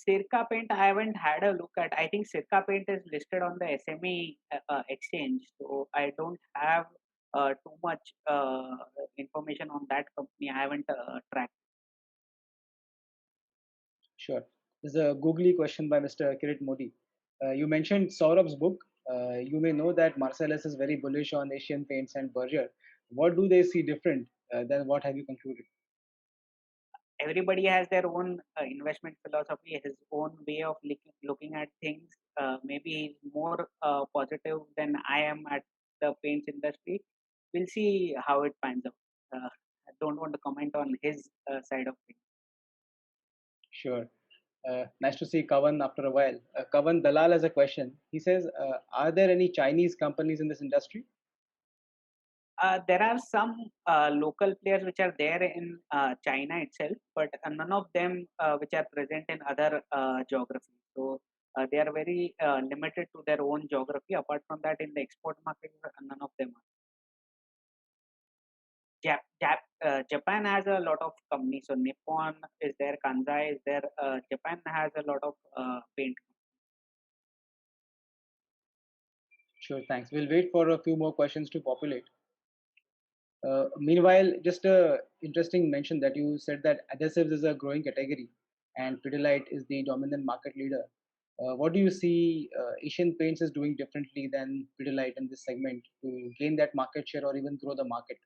Sirca Paint, I haven't had a look at. I think Sirca Paint is listed on the SME exchange, so I don't have too much information on that company. I haven't tracked. Sure. There's a googly question by Mr. Kirit Modi. You mentioned Saurabh's book. You may know that Marcellus is very bullish on Asian Paints and Berger. What do they see different than what have you concluded? Everybody has their own investment philosophy, his own way of looking at things. Maybe he's more positive than I am at the paints industry. We'll see how it pans out. I don't want to comment on his side of things. Sure. Nice to see Kavan after a while. Kavan Dalal has a question. He says, are there any Chinese companies in this industry? There are some local players which are there in China itself, but none of them which are present in other geographies. So they are very limited to their own geography. Apart from that, in the export market, none of them are. Japan has a lot of companies. So Nippon is there, Kansai is there. Japan has a lot of paint. Sure, thanks. We'll wait for a few more questions to populate. Meanwhile, just a interesting mention that you said that adhesives is a growing category and Pidilite is the dominant market leader. What do you see Asian Paints is doing differently than Pidilite in this segment to gain that market share or even grow the market?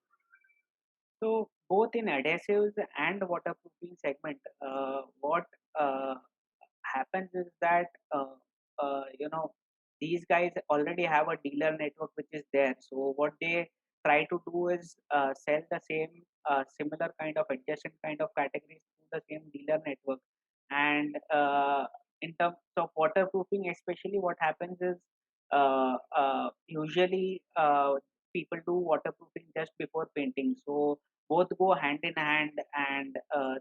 So both in adhesives and waterproofing segment, what uh, happens is that these guys already have a dealer network which is there. So what they try to do is sell the same similar kind of adjacent kind of categories to the same dealer network. And in terms of waterproofing, especially, what happens is usually people do waterproofing just before painting. So both go hand in hand, and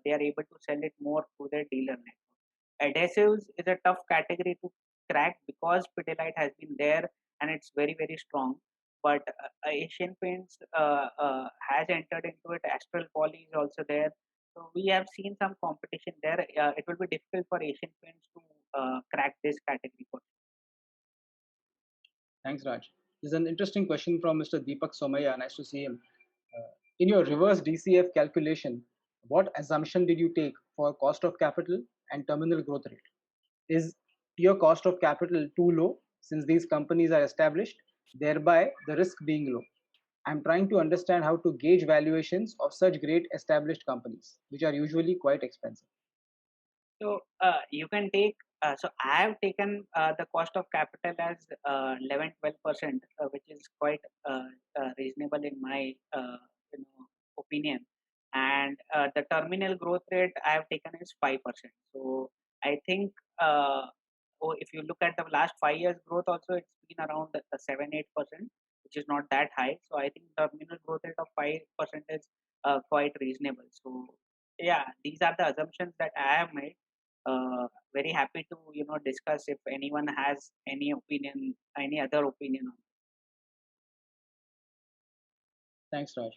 they are able to sell it more through their dealer network. Adhesives is a tough category to crack because Pidilite has been there and it's very, very strong. But Asian Paints has entered into it. Astral Poly is also there. So we have seen some competition there. It will be difficult for Asian Paints to crack this category. Thanks, Raj. There's an interesting question from Mr. Deepak Somaya. Nice to see him. In your reverse DCF calculation, what assumption did you take for cost of capital and terminal growth rate? Is your cost of capital too low since these companies are established, thereby the risk being low? I'm trying to understand how to gauge valuations of such great established companies, which are usually quite expensive. So you can take. So I have taken the cost of capital as 11-12%, which is quite reasonable in my opinion. And the terminal growth rate I have taken is 5%. So I think if you look at the last 5 years growth, also it's been around 7-8%, which is not that high. So I think terminal growth rate of 5% is quite reasonable. So yeah, these are the assumptions that I have made. Very happy to discuss if anyone has any opinion, any other opinion on. Thanks, Raj.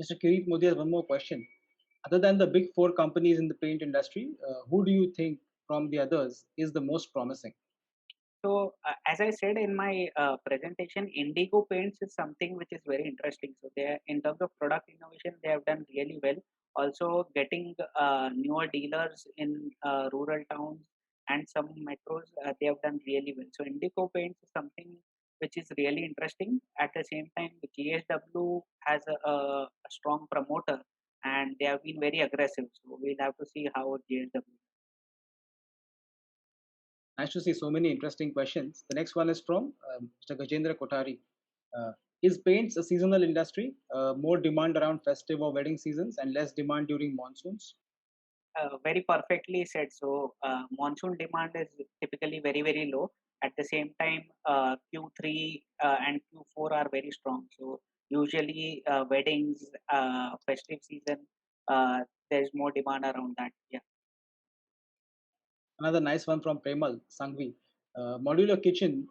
Mr. Kirit Modi has one more question. Other than the big four companies in the paint industry, who do you think from the others is the most promising? So as I said in my presentation, Indigo Paints is something which is very interesting. So they, in terms of product innovation, they have done really well. Also, getting newer dealers in rural towns and some metros, they have done really well. So Indigo Paints is something which is really interesting. At the same time, GSW has a strong promoter, and they have been very aggressive. So we'll have to see how GSW. Nice to see so many interesting questions. The next one is from Mr. Gajendra Kotari. Uh, is paints a seasonal industry? More demand around festive or wedding seasons and less demand during monsoons? Very perfectly said. So monsoon demand is typically very very low. At the same time, Q3 and Q4 are very strong. So usually weddings, festive season, there's more demand around that. Yeah. Another nice one from Premal Sangvi. Modular kitchen,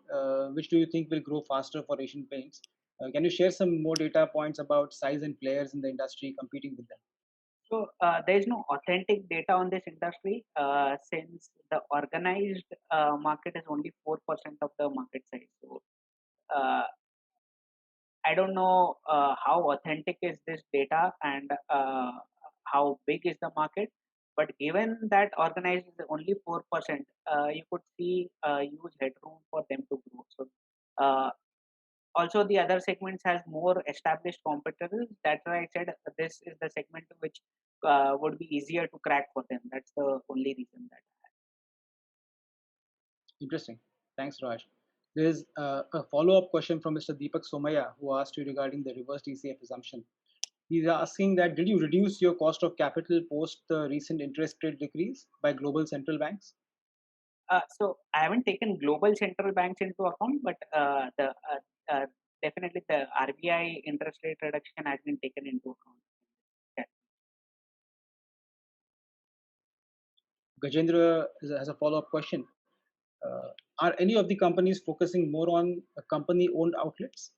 which do you think will grow faster for Asian Paints? Can you share some more data points about size and players in the industry competing with them? So there is no authentic data on this industry since the organized market is only 4% of the market size. So uh, I don't know how authentic is this data and how big is the market. But given that organized is only 4%, you could see a huge headroom for them to grow. So also the other segments has more established competitors. That's why I said this is the segment which would be easier to crack for them. That's the only reason that. Interesting. Thanks, Raj. There's a follow-up question from Mr. Deepak Somaya who asked you regarding the reverse DCF assumption. He's asking that did you reduce your cost of capital post the recent interest rate decrease by global central banks? So I haven't taken global central banks into account, but the definitely the RBI interest rate reduction has been taken into account. Yeah. Gajendra has a follow-up question. Uh, are any of the companies focusing more on company-owned outlets?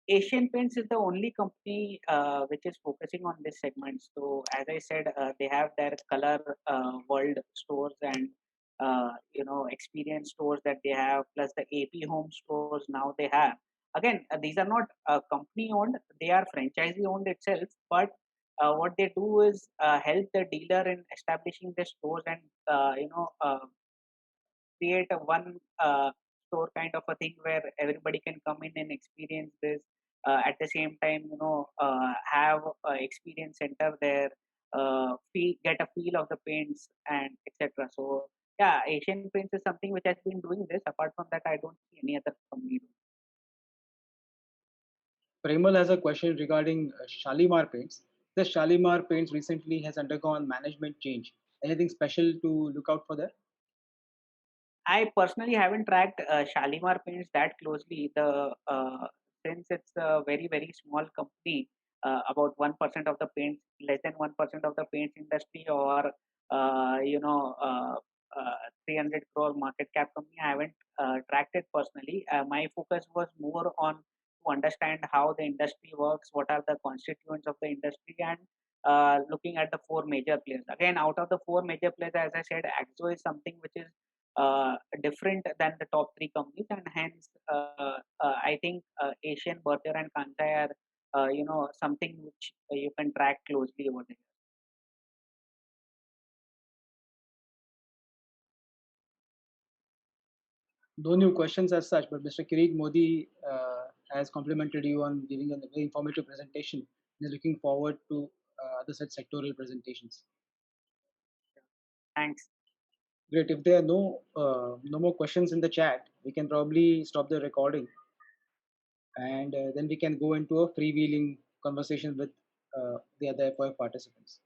Asian Paints is the only company which is focusing on this segment. So as I said, they have their color world stores and experience stores that they have, plus the AP home stores now they have. Again, these are not company owned; they are franchisee owned itself. But what they do is help the dealer in establishing the stores and create a one store kind of a thing where everybody can come in and experience this at the same time have a experience center there, get a feel of the paints and etc. So yeah, Asian Paints is something which has been doing this. Apart from that, I don't see any other company doing. Premal has a question regarding Shalimar Paints. The Shalimar Paints recently has undergone management change. Anything special to look out for there? I personally haven't tracked Shalimar Paints that closely. The since it's a very very small company, about 1% of the paints, less than 1% of the paints industry, or 300 crore market cap company. I haven't tracked it personally. My focus was more on to understand how the industry works, what are the constituents of the industry, and looking at the four major players. Again, out of the four major players, as I said, Axo is something which is different than the top three companies, and hence I think Asian, Berger, and Kansai are something which you can track closely over there. No new questions as such, but Mr. Kirit Modi has complimented you on giving a very informative presentation. He's looking forward to other such sectoral presentations. Thanks. Great. If there are no more questions in the chat, we can probably stop the recording, and then we can go into a freewheeling conversation with the other FOF participants.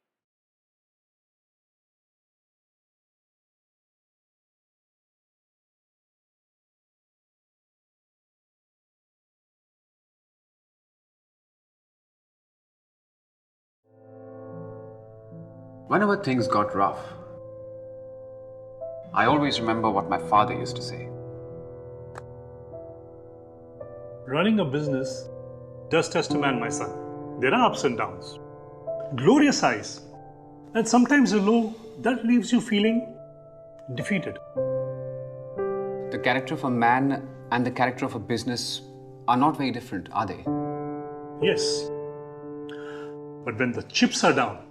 Whenever things got rough, I always remember what my father used to say. Running a business does test a man, my son. There are ups and downs, glorious highs, and sometimes a low that leaves you feeling defeated. The character of a man and the character of a business are not very different, are they? Yes. But when the chips are down,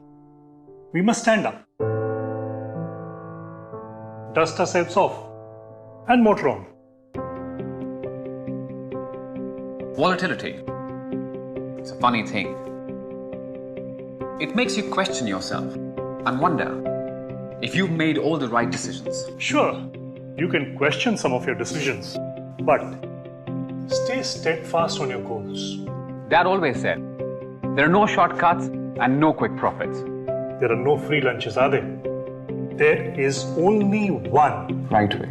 we must stand up, dust ourselves off, and motor on. Volatility. It's a funny thing. It makes you question yourself and wonder if you've made all the right decisions. Sure, you can question some of your decisions, but stay steadfast on your goals. Dad always said, there are no shortcuts and no quick profits. There are no free lunches, are there? There is only one right way.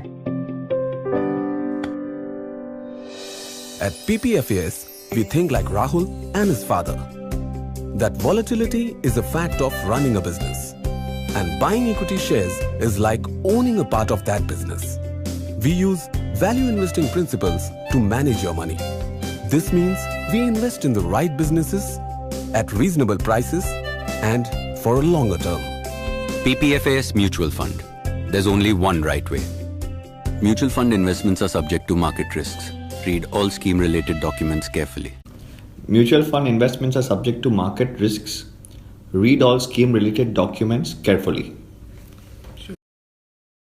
At PPFAS, we think like Rahul and his father. That volatility is a fact of running a business. And buying equity shares is like owning a part of that business. We use value investing principles to manage your money. This means we invest in the right businesses at reasonable prices and for a longer term. PPFAS Mutual Fund. There's only one right way. Mutual fund investments are subject to market risks. Read all scheme-related documents carefully. Mutual fund investments are subject to market risks. Read all scheme-related documents carefully.